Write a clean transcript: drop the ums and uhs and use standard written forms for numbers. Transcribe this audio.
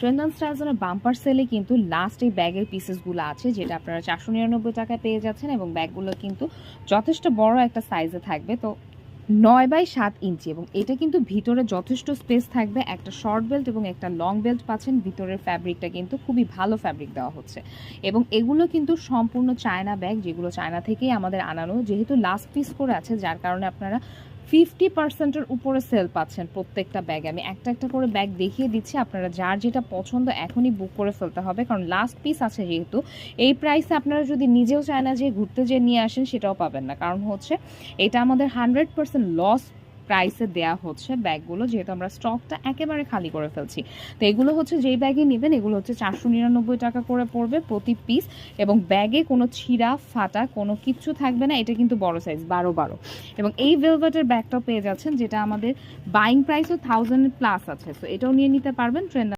ট্রেন্ডন স্টাইলসের bumper সেলে কিন্তু last এই ব্যাগের পিসেসগুলো আছে, যেটা আপনারা 499 টাকায় পেয়ে যাচ্ছেন, এবং ব্যাগগুলো কিন্তু যথেষ্ট বড় একটা সাইজে থাকবে। তো 9x7 ইঞ্চি, এবং এটা কিন্তু ভিতরে যথেষ্ট স্পেস থাকবে। একটা শর্ট বেল্ট এবং একটা লং বেল্ট পাচ্ছেন। ভিতরের ফ্যাব্রিকটা কিন্তু খুবই ভালো ফ্যাব্রিক দেওয়া হচ্ছে, এবং এগুলো কিন্তু সম্পূর্ণ চায়না ব্যাগ, যেগুলো চায়না থেকেই আমাদের আনানো। যেহেতু লাস্ট পিস করে আছে, যার কারণে আপনারা 50%-এর উপরে সেল পাচ্ছেন প্রত্যেকটা ব্যাগে। আমি একটা একটা করে ব্যাগ দেখিয়ে দিচ্ছি, আপনারা যার যেটা পছন্দ এখনই বুক করে ফেলতে হবে, কারণ লাস্ট পিস আছে যেহেতু। এই প্রাইসে আপনারা যদি নিজেও চায়না যে ঘুরতে যেয়ে নিয়ে আসেন সেটাও পাবেন না, কারণ হচ্ছে এটা আমাদের 100% লস প্রাইসে দেয়া হচ্ছে ব্যাগগুলো, যেহেতু আমরা স্টকটা একেবারে খালি করে ফেলছি। তো এগুলো হচ্ছে যেই ব্যাগে নেবেন, এগুলো হচ্ছে 499 টাকা করে পড়বে প্রতি পিস, এবং ব্যাগে কোনো ছিঁড়া ফাটা কোনো কিচ্ছু থাকবে না। এটা কিন্তু বড় সাইজ 12-12, এবং এই ভেলভেটের ব্যাগটাও পেয়ে যাচ্ছেন, যেটা আমাদের বাইং প্রাইসও 1000 প্লাস আছে। তো এটাও নিয়ে নিতে পারবেন। ট্রেন্ড